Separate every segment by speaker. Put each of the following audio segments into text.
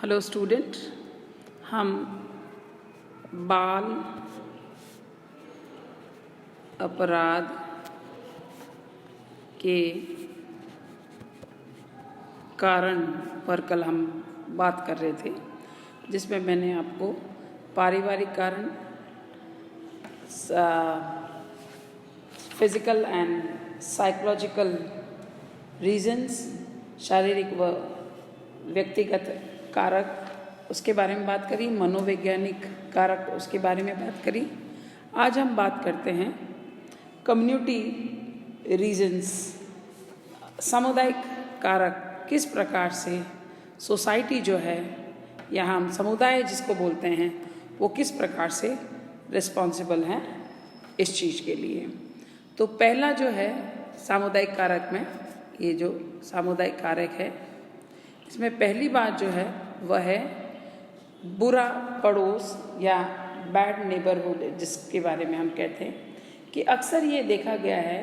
Speaker 1: Hello student, हम बाल अपराध के कारण पर कल हम बात कर रहे थे, जिसमें मैंने आपको पारिवारिक कारण, फिजिकल एंड साइकोलॉजिकल रीजंस, शारीरिक व व्यक्तिगत कारक उसके बारे में बात करी, मनोवैज्ञानिक कारक उसके बारे में बात करी। आज हम बात करते हैं कम्युनिटी रीजंस, सामुदायिक कारक किस प्रकार से सोसाइटी जो है या हम समुदाय जिसको बोलते हैं वो किस प्रकार से रिस्पॉन्सिबल है इस चीज़ के लिए। तो पहला जो है सामुदायिक कारक में, ये जो सामुदायिक कारक है इसमें पहली बात जो है वह है बुरा पड़ोस या बैड नेबरहुड, जिसके बारे में हम कहते हैं कि अक्सर ये देखा गया है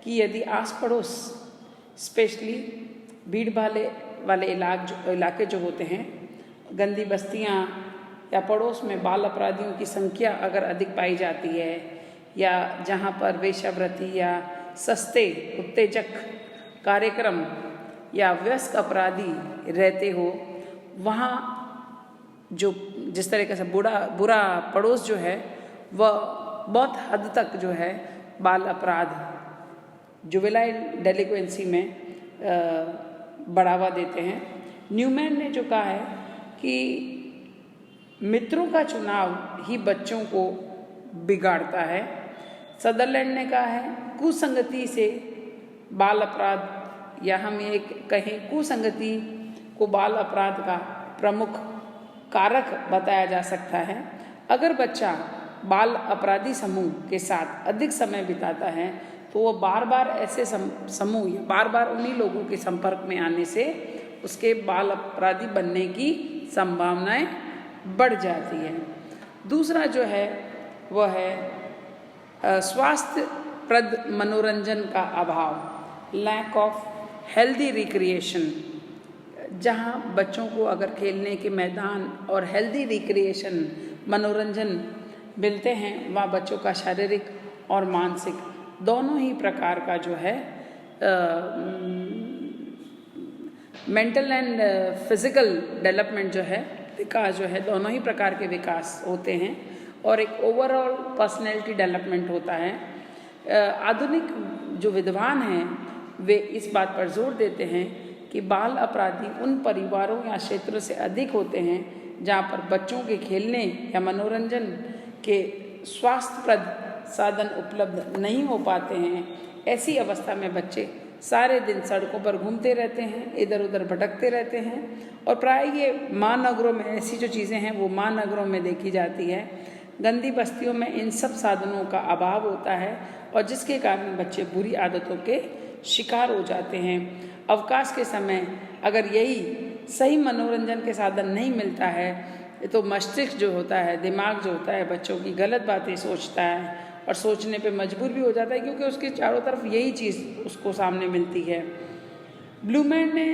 Speaker 1: कि यदि आस पड़ोस स्पेशली भीड़ भाड़ वाले इलाके जो होते हैं, गंदी बस्तियाँ या पड़ोस में बाल अपराधियों की संख्या अगर अधिक पाई जाती है या जहाँ पर वेश्यावृत्ति या सस्ते उत्तेजक कार्यक्रम या वयस्क अपराधी रहते हो, वहाँ जो जिस तरीके से बुरा पड़ोस जो है वह बहुत हद तक जो है बाल अपराध, जुवेनाइल डेलिक्वेंसी में बढ़ावा देते हैं। न्यूमैन ने जो कहा है कि मित्रों का चुनाव ही बच्चों को बिगाड़ता है। सदरलैंड ने कहा है कुसंगति से बाल अपराध, या हम ये कहें कुसंगति को बाल अपराध का प्रमुख कारक बताया जा सकता है। अगर बच्चा बाल अपराधी समूह के साथ अधिक समय बिताता है तो वो बार बार ऐसे समूह या बार बार उन्हीं लोगों के संपर्क में आने से उसके बाल अपराधी बनने की संभावनाएं बढ़ जाती है। दूसरा जो है वह है स्वास्थ्यप्रद मनोरंजन का अभाव, लैक ऑफ हेल्दी रिक्रिएशन। जहाँ बच्चों को अगर खेलने के मैदान और हेल्दी रिक्रिएशन मनोरंजन मिलते हैं, वहाँ बच्चों का शारीरिक और मानसिक दोनों ही प्रकार का जो है मेंटल एंड फिजिकल डेवलपमेंट जो है, विकास जो है, दोनों ही प्रकार के विकास होते हैं और एक ओवरऑल पर्सनैलिटी डेवलपमेंट होता है। आधुनिक जो विद्वान हैं वे इस बात पर जोर देते हैं कि बाल अपराधी उन परिवारों या क्षेत्रों से अधिक होते हैं जहाँ पर बच्चों के खेलने या मनोरंजन के स्वास्थ्यप्रद साधन उपलब्ध नहीं हो पाते हैं। ऐसी अवस्था में बच्चे सारे दिन सड़कों पर घूमते रहते हैं, इधर उधर भटकते रहते हैं और प्राय ये महानगरों में ऐसी जो चीज़ें हैं वो महानगरों में देखी जाती है। गंदी बस्तियों में इन सब साधनों का अभाव होता है और जिसके कारण बच्चे बुरी आदतों के शिकार हो जाते हैं। अवकाश के समय अगर यही सही मनोरंजन के साधन नहीं मिलता है तो मस्तिष्क जो होता है, दिमाग जो होता है, बच्चों की गलत बातें सोचता है और सोचने पे मजबूर भी हो जाता है क्योंकि उसके चारों तरफ यही चीज़ उसको सामने मिलती है। ब्लूमैन ने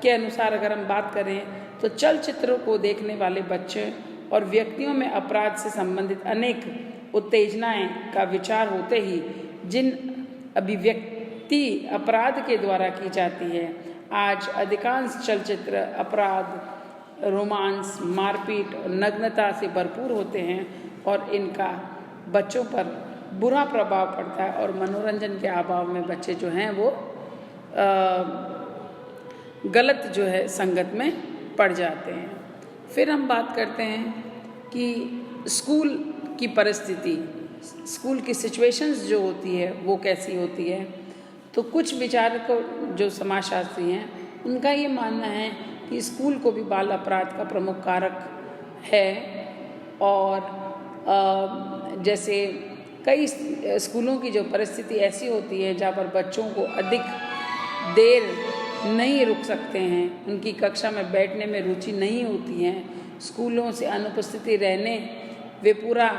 Speaker 1: के अनुसार अगर हम बात करें तो चलचित्रों को देखने वाले बच्चे और व्यक्तियों में अपराध से संबंधित अनेक उत्तेजनाएं का विचार होते ही जिन अभिव्यक्ति अपराध के द्वारा की जाती है, आज अधिकांश चलचित्र अपराध, रोमांस, मारपीट और नग्नता से भरपूर होते हैं और इनका बच्चों पर बुरा प्रभाव पड़ता है और मनोरंजन के अभाव में बच्चे जो हैं वो गलत जो है संगत में पड़ जाते हैं। फिर हम बात करते हैं कि स्कूल की परिस्थिति, स्कूल की सिचुएशंस जो होती है वो कैसी होती है। तो कुछ विचारक जो समाजशास्त्री हैं उनका ये मानना है कि स्कूल को भी बाल अपराध का प्रमुख कारक है और जैसे कई स्कूलों की जो परिस्थिति ऐसी होती है जहाँ पर बच्चों को अधिक देर नहीं रुक सकते हैं, उनकी कक्षा में बैठने में रुचि नहीं होती है, स्कूलों से अनुपस्थिति रहने वे पूरा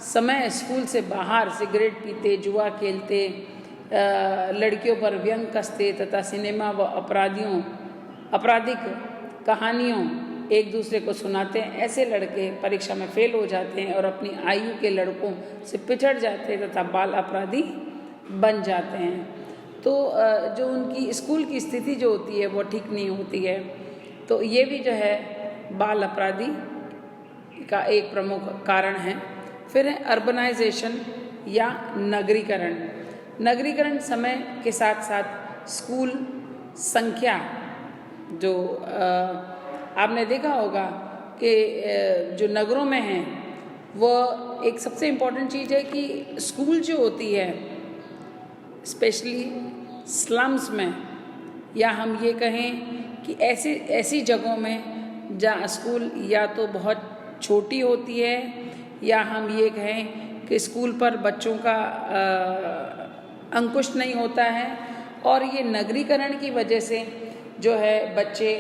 Speaker 1: समय स्कूल से बाहर सिगरेट पीते, जुआ खेलते, लड़कियों पर व्यंग कसते तथा सिनेमा व आपराधिक कहानियों एक दूसरे को सुनाते हैं, ऐसे लड़के परीक्षा में फेल हो जाते हैं और अपनी आयु के लड़कों से पिछड़ जाते हैं तथा बाल अपराधी बन जाते हैं। तो जो उनकी स्कूल की स्थिति जो होती है वो ठीक नहीं होती है। तो ये भी जो है बाल अपराधी का एक प्रमुख कारण है। फिर है अर्बनाइजेशन या नगरीकरण। नगरीकरण समय के साथ साथ स्कूल संख्या जो आपने देखा होगा कि जो नगरों में है वो एक सबसे इम्पॉर्टेंट चीज़ है कि स्कूल जो होती है स्पेशली स्लम्स में, या हम ये कहें कि ऐसी जगहों में जहाँ स्कूल या तो बहुत छोटी होती है, या हम ये कहें कि स्कूल पर बच्चों का अंकुश नहीं होता है। और ये नगरीकरण की वजह से जो है बच्चे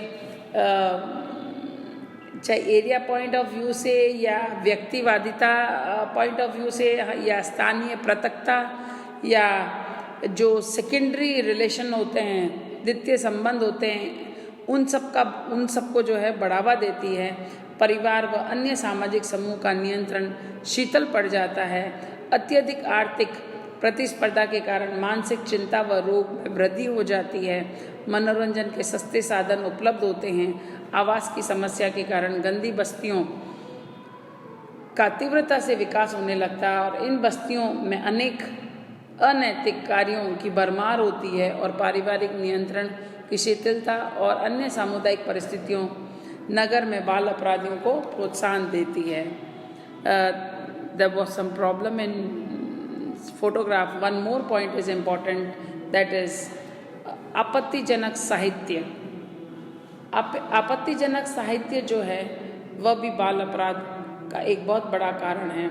Speaker 1: चाहे एरिया पॉइंट ऑफ व्यू से या व्यक्तिवादिता पॉइंट ऑफ व्यू से या स्थानीय पृथकता या जो सेकेंडरी रिलेशन होते हैं, द्वितीय संबंध होते हैं, उन सबको जो है बढ़ावा देती है। परिवार व अन्य सामाजिक समूह का नियंत्रण शीतल पड़ जाता है। अत्यधिक आर्थिक प्रतिस्पर्धा के कारण मानसिक चिंता व रोग में वृद्धि हो जाती है। मनोरंजन के सस्ते साधन उपलब्ध होते हैं। आवास की समस्या के कारण गंदी बस्तियों का तीव्रता से विकास होने लगता है और इन बस्तियों में अनेक अनैतिक कार्यों की भरमार होती है और पारिवारिक नियंत्रण की शिथिलता और अन्य सामुदायिक परिस्थितियों नगर में बाल अपराधियों को प्रोत्साहन देती है। There was some problem in photograph. One more point is important, that is आपत्तिजनक साहित्य। आपत्तिजनक साहित्य जो है वह भी बाल अपराध का एक बहुत बड़ा कारण है।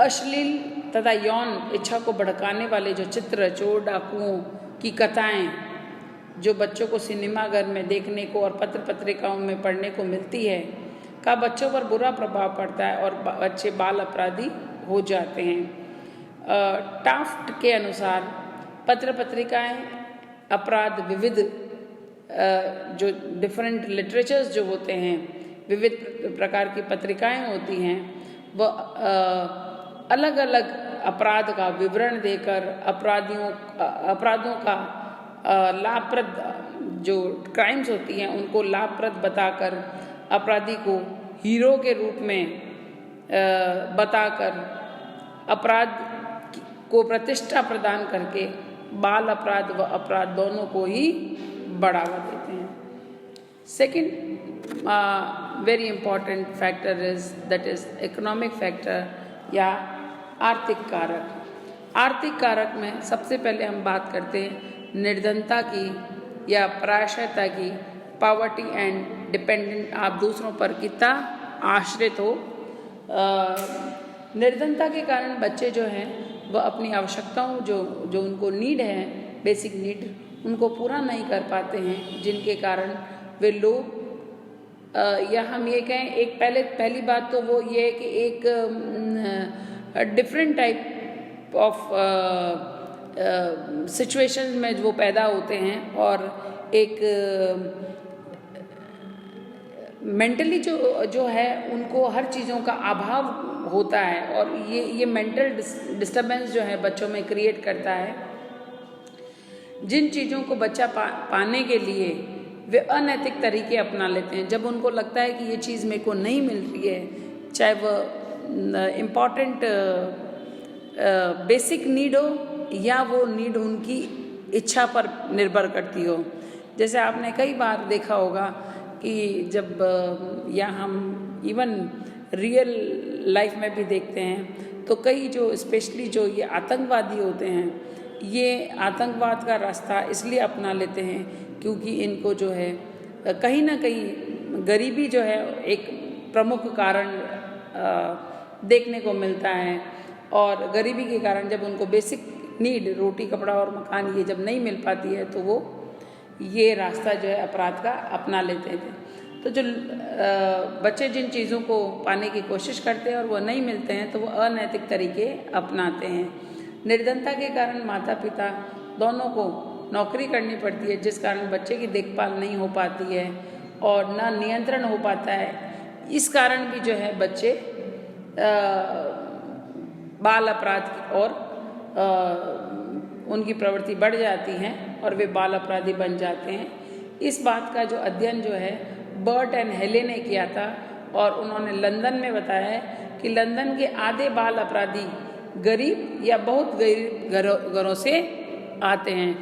Speaker 1: अश्लील तथा यौन इच्छा को भड़काने वाले जो चित्र, चोर डाकुओं की कथाएं जो बच्चों को सिनेमाघर में देखने को और पत्र पत्रिकाओं में पढ़ने को मिलती है, का बच्चों पर बुरा प्रभाव पड़ता है और बच्चे बाल अपराधी हो जाते हैं। टाफ्ट के अनुसार पत्र पत्रिकाएं अपराध विविध जो डिफरेंट लिटरेचर्स जो होते हैं, विविध प्रकार की पत्रिकाएं होती हैं, वह अलग अलग अपराध का विवरण देकर अपराधों का लाभप्रद जो क्राइम्स होती हैं उनको लाभप्रद बताकर अपराधी को हीरो के रूप में बताकर अपराध को प्रतिष्ठा प्रदान करके बाल अपराध व अपराध दोनों को ही बढ़ावा देते हैं। Second very important factor that is economic factor या आर्थिक कारक। आर्थिक कारक में सबसे पहले हम बात करते हैं निर्धनता की या पराश्रयता की, पॉवर्टी एंड डिपेंडेंट, आप दूसरों पर कितना आश्रित हो। निर्धनता के कारण बच्चे जो हैं वह अपनी आवश्यकताओं जो उनको नीड है, बेसिक नीड, उनको पूरा नहीं कर पाते हैं, जिनके कारण वे लोग या हम ये कहें एक पहली बात तो वो ये है कि एक डिफरेंट टाइप ऑफ सिचुएशन में वो पैदा होते हैं और एक मेंटली जो है उनको हर चीज़ों का अभाव होता है और ये मेंटल डिस्टर्बेंस जो है बच्चों में क्रिएट करता है। जिन चीज़ों को बच्चा पाने के लिए वे अनैतिक तरीके अपना लेते हैं, जब उनको लगता है कि ये चीज़ मेरे को नहीं मिल रही है, चाहे वह इम्पॉर्टेंट बेसिक नीड हो या वो नीड उनकी इच्छा पर निर्भर करती हो। जैसे आपने कई बार देखा होगा कि जब या हम इवन रियल लाइफ में भी देखते हैं तो कई जो स्पेशली जो ये आतंकवादी होते हैं, ये आतंकवाद का रास्ता इसलिए अपना लेते हैं क्योंकि इनको जो है कहीं ना कहीं गरीबी जो है एक प्रमुख कारण देखने को मिलता है और गरीबी के कारण जब उनको बेसिक नीड रोटी कपड़ा और मकान ये जब नहीं मिल पाती है तो वो ये रास्ता जो है अपराध का अपना लेते थे। तो जो बच्चे जिन चीज़ों को पाने की कोशिश करते हैं और वो नहीं मिलते हैं तो वो अनैतिक तरीके अपनाते हैं। निर्धनता के कारण माता पिता दोनों को नौकरी करनी पड़ती है, जिस कारण बच्चे की देखभाल नहीं हो पाती है और ना नियंत्रण हो पाता है। इस कारण भी जो है बच्चे बाल अपराध की ओर उनकी प्रवृत्ति बढ़ जाती है और वे बाल अपराधी बन जाते हैं। इस बात का जो अध्ययन जो है बर्ट एंड हेले ने किया था और उन्होंने लंदन में बताया है कि लंदन के आधे बाल अपराधी गरीब या बहुत गरीब घरों से आते हैं।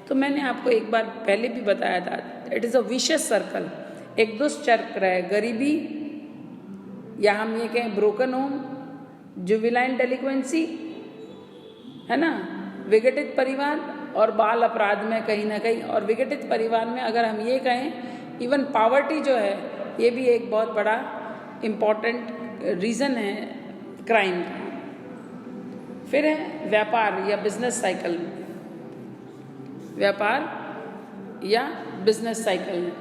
Speaker 1: तो मैंने आपको एक बार पहले भी बताया था, it is a vicious circle, एक दुष्चक्र है। गरीबी या हम ये कहें ब्रोकन होम, जुवेनाइल डेलिक्वेंसी, है ना, विघटित परिवार और बाल अपराध में कहीं ना कहीं, और विघटित परिवार में अगर हम ये कहें इवन पावर्टी जो है ये भी एक बहुत बड़ा इम्पॉर्टेंट रीज़न है क्राइम का। फिर है व्यापार या बिजनेस साइकिल, व्यापार या बिजनेस साइकिल।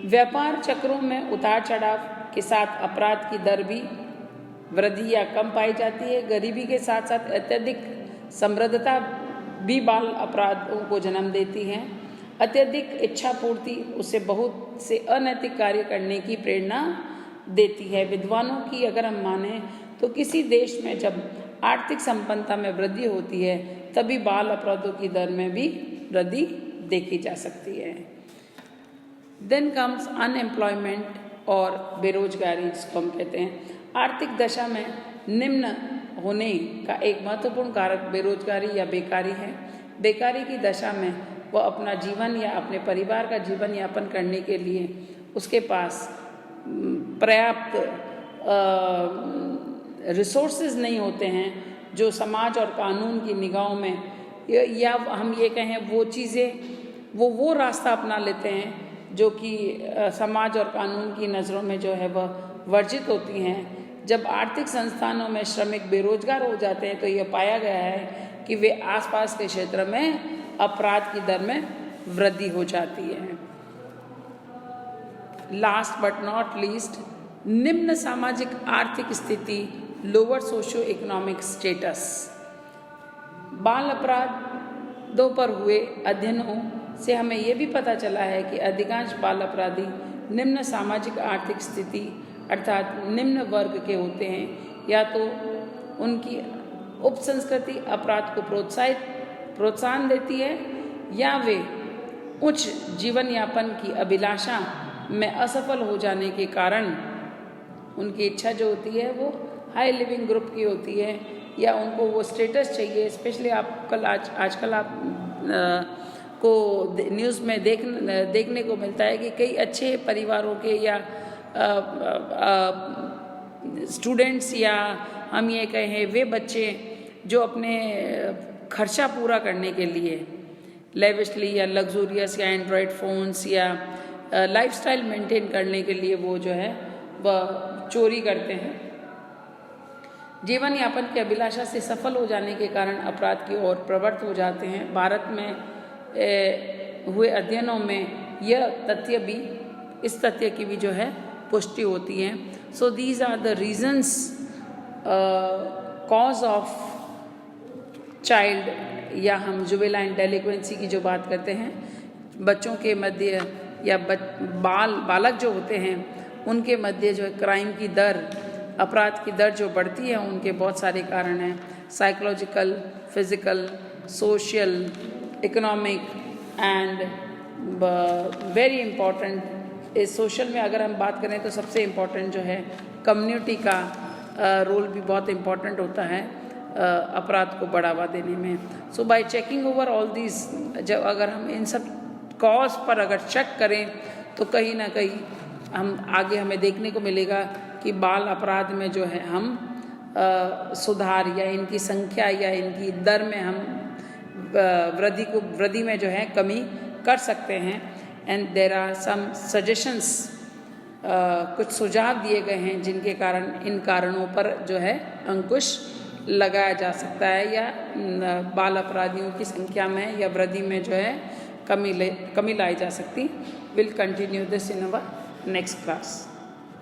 Speaker 1: व्यापार चक्रों में उतार चढ़ाव के साथ अपराध की दर भी वृद्धि या कम पाई जाती है। गरीबी के साथ साथ अत्यधिक समृद्धता भी बाल अपराधों को जन्म देती है। अत्यधिक इच्छा पूर्ति उसे बहुत से अनैतिक कार्य करने की प्रेरणा देती है। विद्वानों की अगर हम माने तो किसी देश में जब आर्थिक संपन्नता में वृद्धि होती है तभी बाल अपराधों की दर में भी वृद्धि देखी जा सकती है। देन कम्स अनएम्प्लॉयमेंट और बेरोजगारी, जिसको हम कहते हैं। आर्थिक दशा में निम्न होने का एक महत्वपूर्ण कारक बेरोजगारी या बेकारी है। बेकारी की दशा में वह अपना जीवन या अपने परिवार का जीवन यापन करने के लिए उसके पास पर्याप्त रिसोर्सेज नहीं होते हैं जो समाज और कानून की निगाहों में, या हम ये कहें वो चीज़ें वो रास्ता अपना लेते हैं जो कि समाज और कानून की नज़रों में जो है वह वर्जित होती हैं। जब आर्थिक संस्थानों में श्रमिक बेरोजगार हो जाते हैं तो यह पाया गया है कि वे आसपास के क्षेत्र में अपराध की दर में वृद्धि हो जाती है। लास्ट बट नॉट लीस्ट, निम्न सामाजिक आर्थिक स्थिति, लोअर सोशियो इकोनॉमिक स्टेटस। बाल अपराधों पर हुए अध्ययनों से हमें यह भी पता चला है कि अधिकांश बाल अपराधी निम्न सामाजिक आर्थिक स्थिति अर्थात निम्न वर्ग के होते हैं। या तो उनकी उपसंस्कृति अपराध को प्रोत्साहन देती है या वे उच्च जीवन यापन की अभिलाषा में असफल हो जाने के कारण उनकी इच्छा जो होती है वो हाई लिविंग ग्रुप की होती है, या उनको वो स्टेटस चाहिए। स्पेशली आप आजकल आप को न्यूज़ में देखने को मिलता है कि कई अच्छे परिवारों के या स्टूडेंट्स या हम ये कहें वे बच्चे जो अपने खर्चा पूरा करने के लिए लेविशली या लग्जूरियस या एंड्रॉयड फ़ोन्स या लाइफस्टाइल मेंटेन करने के लिए वो जो है वह चोरी करते हैं। जीवन यापन की अभिलाषा से सफल हो जाने के कारण अपराध की ओर प्रवृत्त हो जाते हैं। भारत में हुए अध्ययनों में यह तथ्य भी, इस तथ्य की भी जो है पुष्टि होती है। So these are the reasons cause of child या हम जुवेनाइल डेलिक्वेंसी की जो बात करते हैं, बच्चों के मध्य या बालक जो होते हैं उनके मध्य जो क्राइम की दर, अपराध की दर जो बढ़ती है, उनके बहुत सारे कारण हैं। Psychological, physical, social, economic and very important इस सोशल में अगर हम बात करें तो सबसे इम्पॉर्टेंट जो है कम्युनिटी का रोल भी बहुत इम्पॉर्टेंट होता है अपराध को बढ़ावा देने में। So by checking over all these, जब अगर हम इन सब कॉज पर अगर चेक करें तो कहीं ना कहीं हम आगे हमें देखने को मिलेगा कि बाल अपराध में जो है हम सुधार या इनकी संख्या या इनकी दर में हम वृद्धि में जो है कमी कर सकते हैं। And there are some suggestions, कुछ सुझाव दिए गए हैं जिनके कारण इन कारणों पर जो है अंकुश लगाया जा सकता है या बाल अपराधियों की संख्या में या वृद्धि में जो है कमी लाई जा सकती। Will continue this in our next class.